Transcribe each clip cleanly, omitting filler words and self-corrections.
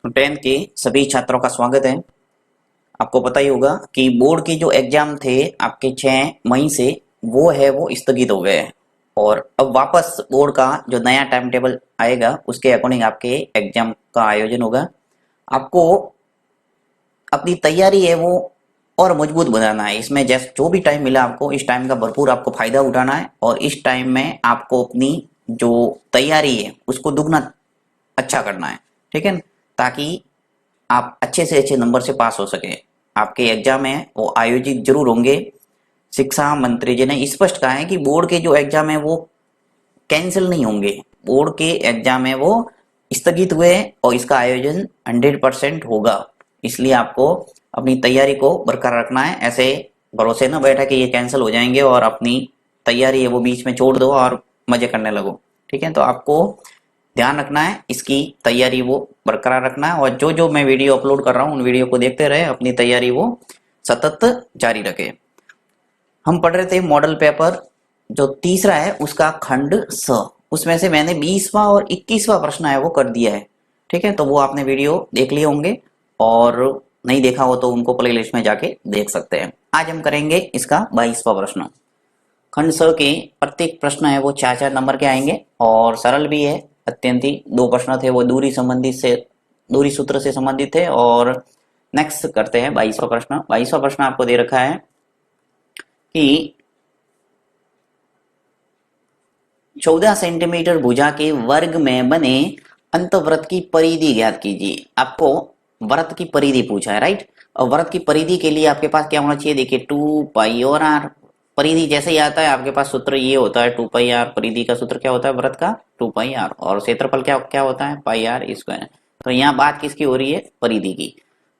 तो 10th के सभी छात्रों का स्वागत है। आपको पता ही होगा कि बोर्ड के जो एग्जाम थे आपके 6 मई से वो स्थगित हो गए हैं और अब वापस बोर्ड का जो नया टाइम टेबल आएगा उसके अकॉर्डिंग आपके एग्जाम का आयोजन होगा। आपको अपनी तैयारी है वो और मजबूत बनाना है। इसमें जैसे जो भी टाइम मिला आपको इस टाइम का भरपूर आपको फायदा उठाना है और इस टाइम में आपको अपनी जो तैयारी है उसको दुगना अच्छा करना है, ठीक है, ताकि आप अच्छे से अच्छे नंबर से पास हो सके। आपके एग्जाम है वो आयोजित जरूर होंगे। शिक्षा मंत्री जी ने स्पष्ट कहा है कि बोर्ड के जो एग्जाम है वो कैंसिल नहीं होंगे। बोर्ड के एग्जाम है वो स्थगित हुए और इसका आयोजन 100% होगा। इसलिए आपको अपनी तैयारी को बरकरार रखना है। ऐसे भरोसे न बैठा कि ये कैंसिल हो जाएंगे और अपनी तैयारी है वो बीच में छोड़ दो और मजे करने लगो, ठीक है। तो आपको ध्यान रखना है, इसकी तैयारी वो बरकरार रखना है और जो जो मैं वीडियो अपलोड कर रहा हूँ उन वीडियो को देखते रहे, अपनी तैयारी वो सतत जारी रखे। हम पढ़ रहे थे मॉडल पेपर जो तीसरा है उसका खंड स, उसमें से मैंने 20वां और 21वां प्रश्न है वो कर दिया है, ठीक है। तो वो आपने वीडियो देख लिए होंगे और नहीं देखा हो तो उनको प्ले लिस्ट में जाके देख सकते हैं। आज हम करेंगे इसका 22वां प्रश्न। खंड स के प्रत्येक प्रश्न है वो 4-4 नंबर के आएंगे और सरल भी है अत्यंत ही। 2 प्रश्न थे वो दूरी सूत्र से संबंधित थे। और नेक्स्ट करते हैं 22वां प्रश्न। 22वां प्रश्न आपको दे रखा है कि 14 सेंटीमीटर भुजा के वर्ग में बने अंतवृत्त की परिधि ज्ञात कीजिए। आपको वृत्त की परिधि पूछा है, राइट। और वृत्त की परिधि के लिए आपके पास क्या होना चाहिए, देखिए 2 पाई और आर। परिधि जैसे ही आता है आपके पास सूत्र ये होता है 2 पाई आर। परिधि का सूत्र क्या होता है वृत्त का, 2 पाई आर। और क्षेत्रफल क्या क्या होता है, पाई आर स्क्वायर। तो यहाँ बात किसकी हो रही है, परिधि की।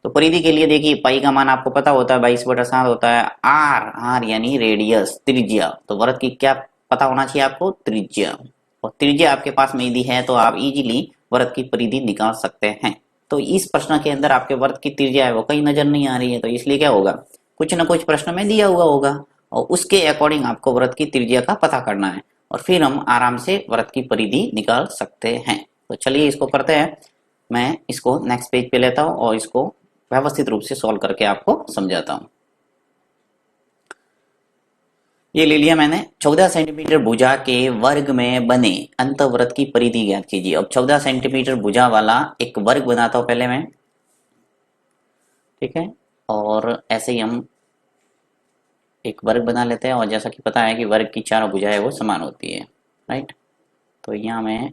तो परिधि के लिए देखिए पाई का मान आपको पता होता है 22/7 होता है। आर आर यानी रेडियस, त्रिज्या। तो वृत्त की क्या पता होना चाहिए आपको, त्रिज्या। और त्रिज्या आपके पास में यदि है तो आप इजीली वृत्त की परिधि निकाल सकते हैं। तो इस प्रश्न के अंदर आपके वृत्त की त्रिज्या है वो कहीं नजर नहीं आ रही है, तो इसलिए क्या होगा, कुछ ना कुछ प्रश्न में दिया हुआ होगा और उसके अकॉर्डिंग आपको वृत्त की त्रिज्या का पता करना है और फिर हम आराम से वृत्त की परिधि निकाल सकते हैं। तो चलिए इसको करते हैं। मैं इसको नेक्स्ट पेज पे लेता हूँ और इसको व्यवस्थित रूप से सॉल्व करके आपको समझाता हूँ। ये ले लिया मैंने। 14 सेंटीमीटर भुजा के वर्ग में बने अंतवृत्त की परिधि ज्ञात कीजिए। अब 14 सेंटीमीटर भुजा वाला एक वर्ग बनाता हूं पहले मैं, ठीक है। और ऐसे ही हम एक वर्ग बना लेते हैं और जैसा कि पता है कि वर्ग की चारों भुजाएं वो समान होती है, राइट। तो यहाँ मैं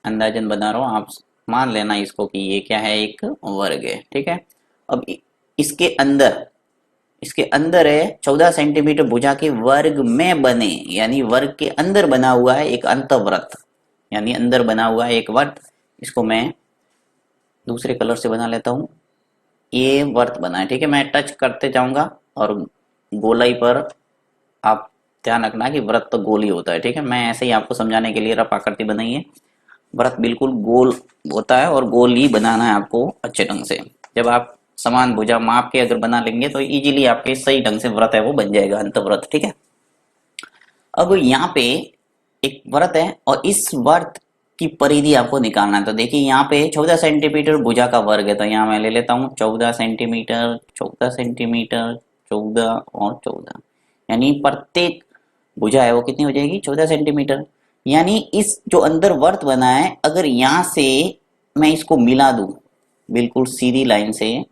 अंदाजन बना रहा हूँ, आप मान लेना इसको कि ये क्या है, एक वर्ग है, ठीक है। अब इसके अंदर इसके अंदर है 14 सेंटीमीटर भुजा के वर्ग में बने, यानी वर्ग के अंदर बना हुआ है एक अंतवृत्त, यानी अंदर बना हुआ है एक वृत्त। इसको मैं दूसरे कलर से बना लेता हूँ। ये वृत्त बना है, ठीक है। मैं टच करते जाऊंगा और गोलाई पर आप ध्यान रखना कि वृत्त तो गोल ही होता है, ठीक है। मैं ऐसे ही आपको समझाने के लिए रफ आकृति बनाई है। वृत्त बिल्कुल गोल होता है और गोल ही बनाना है आपको अच्छे ढंग से। जब आप समान भुजा माप के अगर बना लेंगे तो इजीली आपके सही ढंग से वृत्त है वो बन जाएगा, अंतवृत्त, ठीक है। अब यहाँ पे एक वृत्त है और इस वृत्त की परिधि आपको निकालना है। तो देखिए यहाँ पे 14 सेंटीमीटर भुजा का वर्ग है, तो यहाँ मैं ले लेता हूँ 14 सेंटीमीटर, 14 सेंटीमीटर, 14 और 14, यानी प्रत्येक भुजा है वो कितनी हो जाएगी, 14 सेंटीमीटर। यानी इस जो अंदर वर्त बना है अगर यहां से मैं इसको मिला दूं बिल्कुल सीधी लाइन से,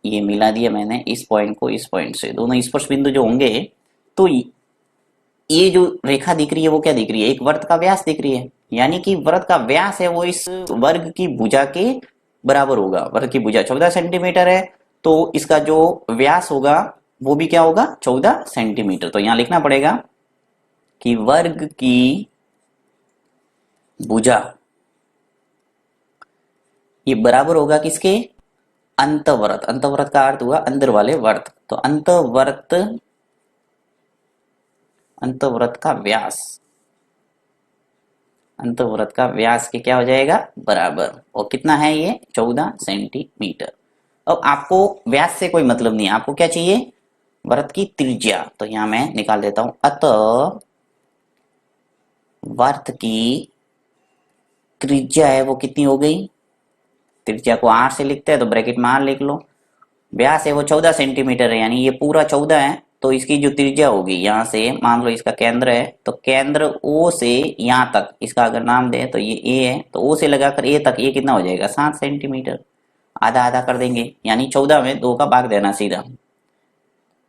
ये मिला दिया मैंने इस पॉइंट को इस पॉइंट से, दोनों स्पर्श बिंदु जो होंगे तो ये जो रेखा दिख रही है वो क्या दिख रही है, एक वर्त का व्यास दिख रही है। यानी कि वर्त का व्यास है वो इस वर्ग की भुजा के बराबर होगा। वर्ग की भुजा 14 सेंटीमीटर है तो इसका जो व्यास होगा वो भी क्या होगा, 14 सेंटीमीटर। तो यहां लिखना पड़ेगा कि वर्ग की भुजा ये बराबर होगा किसके, अंतवृत्त। अंतवृत्त का अर्थ हुआ अंदर वाले वर्त। तो अंतवृत्त का व्यास, अंतवृत्त का व्यास के क्या हो जाएगा, बराबर। और कितना है ये, 14 सेंटीमीटर। अब आपको व्यास से कोई मतलब नहीं है, आपको क्या चाहिए, वृत्त की त्रिज्या। तो यहां मैं निकाल देता हूं, अतः वृत्त की त्रिज्या है वो कितनी हो गई, त्रिज्या को r से लिखते हैं तो ब्रैकेट में r लिख लो। व्यास है वो 14 सेंटीमीटर है, यानी ये पूरा 14 है, तो इसकी जो त्रिज्या होगी यहाँ से, मान लो इसका केंद्र है, तो केंद्र O से यहाँ तक इसका अगर नाम दे तो ये A है, तो O से लगाकर A तक ये कितना हो जाएगा 7 सेंटीमीटर। आधा आधा कर देंगे, यानी 14 में 2 का भाग देना सीधा।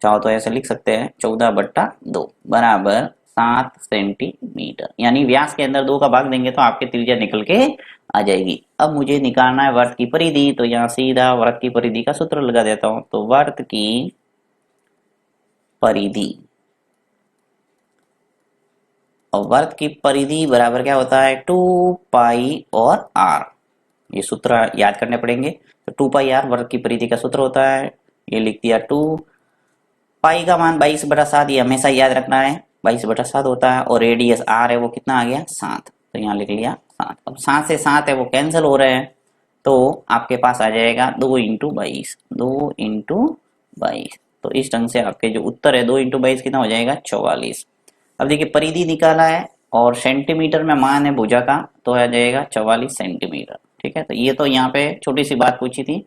चाहो तो ऐसे लिख सकते हैं 14/2 बराबर 7 सेंटीमीटर, यानी व्यास के अंदर 2 का भाग देंगे तो आपकी त्रिज्या निकल के आ जाएगी। अब मुझे निकालना है वर्त की परिधि, तो यहाँ सीधा वर्त की परिधि का सूत्र लगा देता हूं। तो वर्त की परिधि, और वर्त की परिधि बराबर क्या होता है 2 पाई और r। ये सूत्र याद करने पड़ेंगे। तो 2 पाई r वर्त की परिधि का सूत्र होता है, ये लिख दिया 2 पाई का मान 22/7, ये हमेशा याद रखना है 22/7 होता है, और रेडियस r है वो कितना आ गया 7, तो यहाँ लिख लिया 7। अब 7 से 7 है वो कैंसिल हो रहे हैं, तो आपके पास आ जाएगा 2 × 22, 2 × 22। तो इस ढंग से आपके जो उत्तर है 2 × 22 कितना हो जाएगा 44। अब देखिए परिधि निकाला है और सेंटीमीटर में मान है भुजा का, तो आ जाएगा 44 सेंटीमीटर। ठीक है, तो ये तो यहाँ पे छोटी सी बात पूछी थी,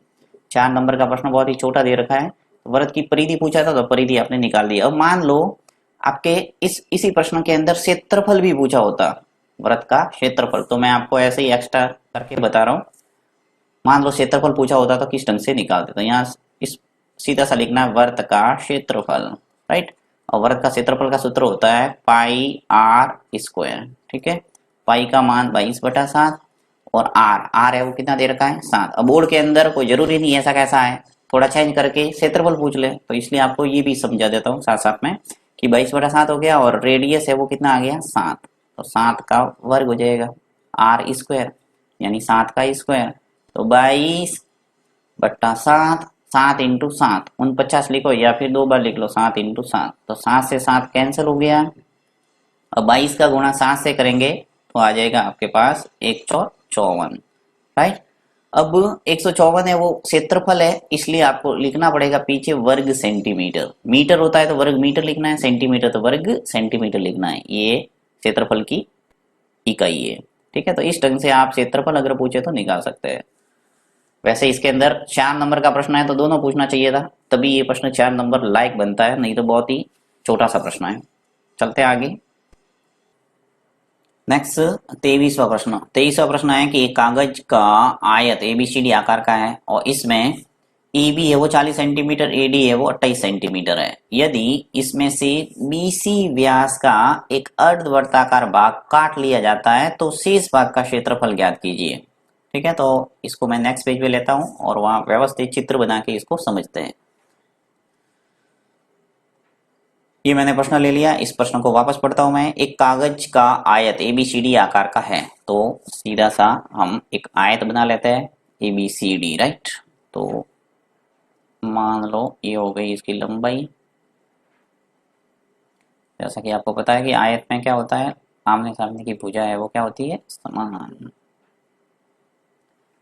4 नंबर का प्रश्न बहुत ही छोटा दे रखा है। वर्त की परिधि पूछा था तो परिधि आपने निकाल दी। अब मान लो आपके इसी प्रश्न के अंदर क्षेत्रफल भी पूछा होता, वर्त का क्षेत्रफल, तो मैं आपको ऐसे ही एक्स्ट्रा करके बता रहा हूँ। मान लो क्षेत्रफल पूछा होता तो किस ढंग से निकालते, तो यहाँ इस सीधा सा लिखना है वर्त का क्षेत्रफल, राइट। और वर्त का क्षेत्रफल का सूत्र होता है पाई r²। ठीक है, पाई का मान 22/7 और r है वो कितना दे रखा है 7। अब बोर्ड के अंदर कोई जरूरी नहीं ऐसा कैसा है, थोड़ा चेंज करके क्षेत्रफल पूछ ले, तो इसलिए आपको ये भी समझा देता हूँ साथ साथ में कि 22/7 हो गया और रेडियस है वो कितना आ गया 7, तो 7 का वर्ग हो जाएगा r², यानी 7 का स्क्वायर, तो 22/7, 7 × 7 49 लिखो या फिर 2 बार लिख लो 7 × 7, तो 7 से 7 कैंसिल हो गया। अब 22 का गुणा 7 से करेंगे तो आ जाएगा आपके पास 154, राइट। अब 154 है वो क्षेत्रफल है, इसलिए आपको लिखना पड़ेगा पीछे वर्ग सेंटीमीटर। मीटर होता है तो वर्ग मीटर लिखना है, सेंटीमीटर तो वर्ग सेंटीमीटर लिखना है, ये क्षेत्रफल की इकाई है। ठीक है, तो इस ढंग से आप क्षेत्रफल अगर पूछे तो निकाल सकते हैं। वैसे इसके अंदर 4 नंबर का प्रश्न है तो दोनों पूछना चाहिए था, तभी ये प्रश्न 4 नंबर लायक बनता है, नहीं तो बहुत ही छोटा सा प्रश्न है। चलते हैं आगे। नेक्स्ट 23वां प्रश्न। 23वां प्रश्न है कि एक कागज का आयत ABCD आकार का है और इसमें AB है वो 40 सेंटीमीटर, AD है वो 28 सेंटीमीटर है। यदि इसमें से BC व्यास का एक अर्धवर्ताकार भाग काट लिया जाता है तो शेष भाग का क्षेत्रफल ज्ञात कीजिए। ठीक है, तो इसको मैं नेक्स्ट पेज पे लेता हूं और वहां व्यवस्थित चित्र बना के इसको समझते हैं। ये मैंने प्रश्न ले लिया, इस प्रश्न को वापस पढ़ता हूं मैं। एक कागज का आयत ABCD आकार का है, तो सीधा सा हम एक आयत बना लेते हैं ABCD, राइट। तो मान लो ये हो गई इसकी लंबाई। जैसा कि आपको पता है कि आयत में क्या होता है, आमने सामने की भुजा है वो क्या होती है समान।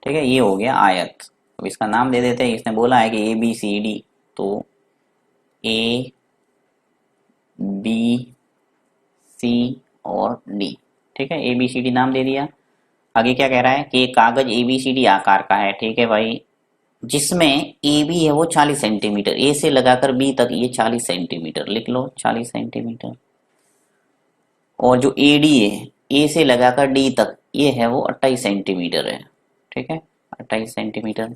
ठीक है, ये हो गया आयत। अब इसका नाम दे देते हैं, इसने बोला है कि ABCD, तो ABC और D। ठीक है, ABCD नाम दे दिया। आगे क्या कह रहा है कि कागज ABCD आकार का है, ठीक है भाई, जिसमें AB है वो 40 सेंटीमीटर, A से लगाकर B तक ये 40 सेंटीमीटर, लिख लो 40 सेंटीमीटर, और जो AD है A से लगाकर D तक ये है वो 28 सेंटीमीटर है। ठीक है, 28 सेंटीमीटर।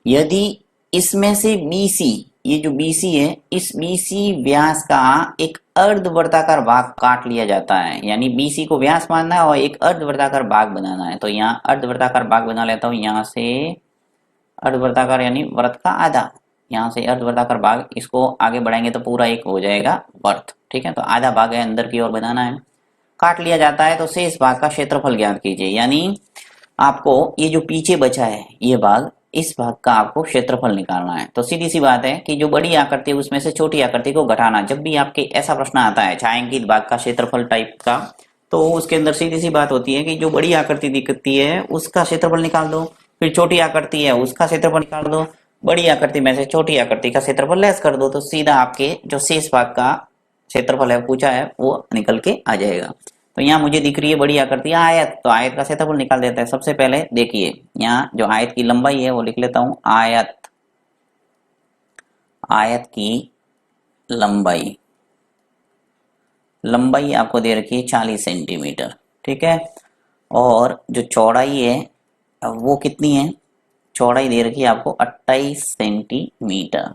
यदि इसमें से BC, ये जो BC है, इस BC व्यास का एक अर्धवर्ताकार भाग काट लिया जाता है, यानी BC को व्यास मानना है और एक अर्धवर्ताकार भाग बनाना है। तो यहाँ अर्धवर्ताकार भाग बना लेता हूँ, यहाँ से अर्धवर्ताकार यानी वर्त का आधा, यहाँ से अर्धवर्ताकार भाग, इसको आगे बढ़ाएंगे तो पूरा एक हो जाएगा वर्त। ठीक है, तो आधा भाग है अंदर की ओर बनाना है, काट लिया जाता है, तो शेष भाग का क्षेत्रफल ज्ञात कीजिए। यानी आपको ये जो पीछे बचा है ये भाग, इस भाग का आपको क्षेत्रफल निकालना है। तो सीधी सी बात है कि जो बड़ी आकृति है उसमें से छोटी आकृति को घटाना। जब भी आपके ऐसा प्रश्न आता है छायांकित भाग का क्षेत्रफल टाइप का, तो उसके अंदर सीधी सी बात होती है कि जो बड़ी आकृति दिखती है उसका क्षेत्रफल निकाल दो, फिर छोटी आकृति है उसका क्षेत्रफल निकाल दो, बड़ी आकृति में से छोटी आकृति का क्षेत्रफल लेस कर दो, तो सीधा आपके जो शेष भाग का क्षेत्रफल है पूछा है वो निकल के आ जाएगा। तो यहाँ मुझे दिख रही है बड़ी आकृति आयत, तो आयत का क्षेत्रफल निकाल देते हैं। सबसे पहले देखिए यहाँ जो आयत की लंबाई है वो लिख लेता हूँ, आयत की लंबाई आपको दे रखी है 40 सेंटीमीटर, ठीक है। और जो चौड़ाई है वो कितनी है, चौड़ाई दे रखी है आपको 28 सेंटीमीटर।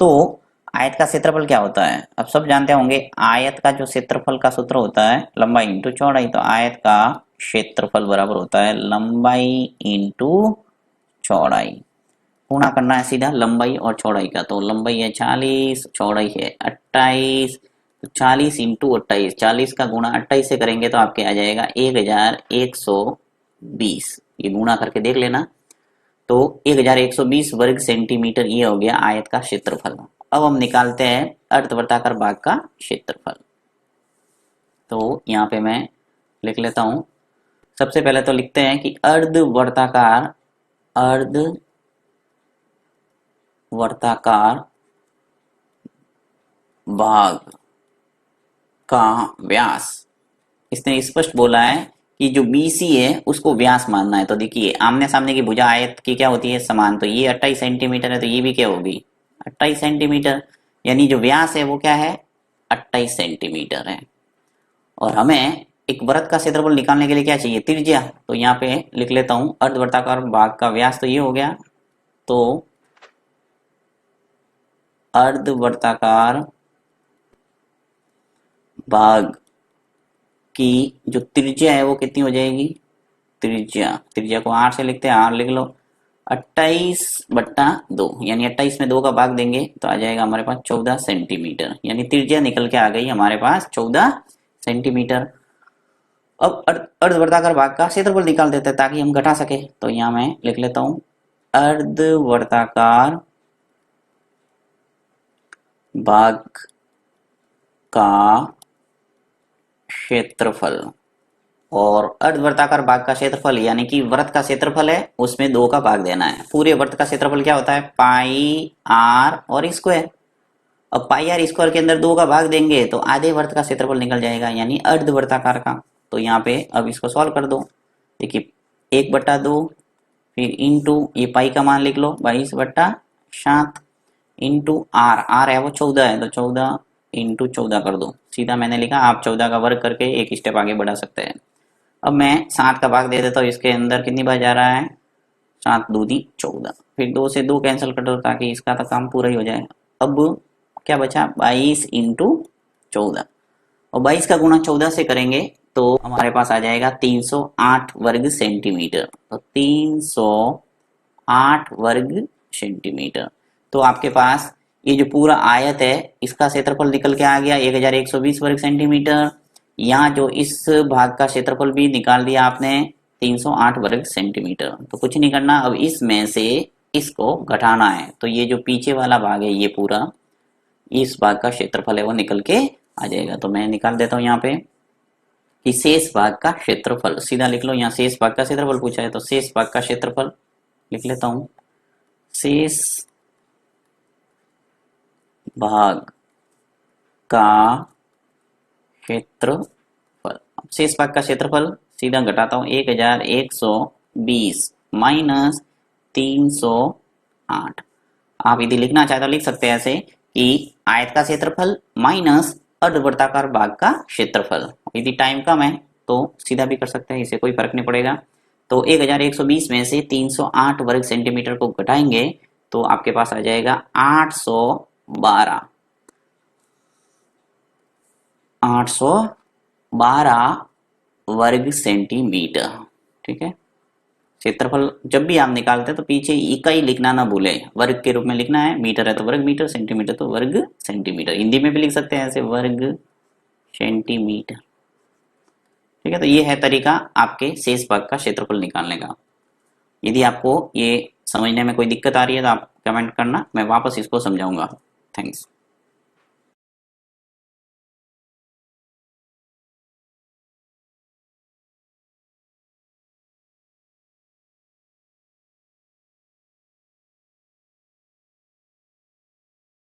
तो आयत का क्षेत्रफल क्या होता है, अब सब जानते होंगे, आयत का जो क्षेत्रफल का सूत्र होता है लंबाई इंटू चौड़ाई। तो आयत का क्षेत्रफल बराबर होता है लंबाई इंटू चौड़ाई, गुणा करना है सीधा लंबाई और चौड़ाई का। तो लंबाई है 40, चौड़ाई है 28, तो 40 इंटू 28, 40 का गुणा 28 से करेंगे तो आपके आ जाएगा 1120। ये गुणा करके देख लेना। तो 1120 वर्ग सेंटीमीटर ये हो गया आयत का क्षेत्रफल। अब हम निकालते हैं अर्धवर्ताकार भाग का क्षेत्रफल। तो यहाँ पे मैं लिख लेता हूं, सबसे पहले तो लिखते हैं कि अर्धवर्ताकार भाग का व्यास, इसने स्पष्ट बोला है कि जो BC है उसको व्यास मानना है। तो देखिए आमने सामने की भुजा आयत की क्या होती है, समान। तो ये 28 सेंटीमीटर है तो ये भी क्या होगी 28 सेंटीमीटर, यानी जो व्यास है वो क्या है 28 सेंटीमीटर है। और हमें एक वृत्त का क्षेत्रफल निकालने के लिए क्या चाहिए, त्रिज्या। तो यहाँ पे लिख लेता हूं अर्धवर्ताकार भाग का व्यास तो ये हो गया। तो अर्धवर्ताकार भाग की जो त्रिज्या है वो कितनी हो जाएगी, त्रिज्या को 8 से लिखते हैं, 8 लिख लो, 28/2, यानी 28 में 2 का भाग देंगे तो आ जाएगा हमारे पास 14 सेंटीमीटर, यानी त्रिज्या निकल के आ गई हमारे पास 14 सेंटीमीटर। अब अर्धवर्ताकार भाग का क्षेत्रफल निकाल देते हैं ताकि हम घटा सके। तो यहाँ मैं लिख लेता हूं अर्धवर्ताकार भाग का क्षेत्रफल, और अर्धवर्ताकार भाग का क्षेत्रफल यानी कि वृत्त का क्षेत्रफल है उसमें 2 का भाग देना है। पूरे वृत्त का क्षेत्रफल क्या होता है, पाई आर और स्क्वायर। अब पाई आर स्क्वायर के अंदर 2 का भाग देंगे तो आधे वृत्त का क्षेत्रफल निकल जाएगा, यानी अर्धवर्ताकार का। तो यहाँ पे अब इसको सॉल्व कर दो। देखिए 1/2 फिर इंटू ये पाई का मान लिख लो 22/7 इंटू आर है वो 14 है, तो 14 इंटू 14 कर दो। सीधा मैंने लिखा, आप 14 का वर्ग करके एक स्टेप आगे बढ़ा सकते हैं। अब मैं 7 का भाग दे देता हूँ, इसके अंदर कितनी बार जा रहा है 7 दूनी 14, फिर 2 से 2 कैंसिल कर दो ताकि इसका तो काम पूरा ही हो जाए। अब क्या बचा 22 इंटू 14, और 22 का गुणा 14 से करेंगे तो हमारे पास आ जाएगा 308 वर्ग सेंटीमीटर। तो 308 वर्ग सेंटीमीटर। तो आपके पास ये जो पूरा आयत है इसका क्षेत्रफल निकल के आ गया 1120 वर्ग सेंटीमीटर। यहाँ जो इस भाग का क्षेत्रफल भी निकाल दिया आपने 308 वर्ग सेंटीमीटर। तो कुछ नहीं करना, अब इसमें से इसको घटाना है। तो ये जो पीछे वाला भाग है ये पूरा, इस भाग का क्षेत्रफल है वो निकल के आ जाएगा। तो मैं निकाल देता हूँ यहाँ पे कि शेष भाग का क्षेत्रफल, सीधा लिख लो, यहाँ शेष भाग का क्षेत्रफल पूछा है तो शेष भाग का क्षेत्रफल लिख लेता हूँ, शेष भाग का क्षेत्रफल। शेष भाग का क्षेत्रफल सीधा घटाता हूं, 1120 माइनस 308। आप यदि लिखना चाहे तो लिख सकते हैं ऐसे कि आयत का क्षेत्रफल माइनस अर्धवर्ताकार भाग का क्षेत्रफल। यदि टाइम कम है तो सीधा भी कर सकते हैं, इसे कोई फर्क नहीं पड़ेगा। तो 1120 में से 308 वर्ग सेंटीमीटर को घटाएंगे तो आपके पास आ जाएगा 812 वर्ग सेंटीमीटर, ठीक है। क्षेत्रफल जब भी आप निकालते हैं तो पीछे इकाई लिखना ना भूलें, वर्ग के रूप में लिखना है। मीटर है तो वर्ग मीटर, सेंटीमीटर तो वर्ग सेंटीमीटर। हिंदी में भी लिख सकते हैं ऐसे वर्ग सेंटीमीटर, ठीक है। तो ये है तरीका आपके शेष भाग का क्षेत्रफल निकालने का। यदि आपको ये समझने में कोई दिक्कत आ रही है तो आप कमेंट करना, मैं वापस इसको समझाऊंगा। थैंक्स।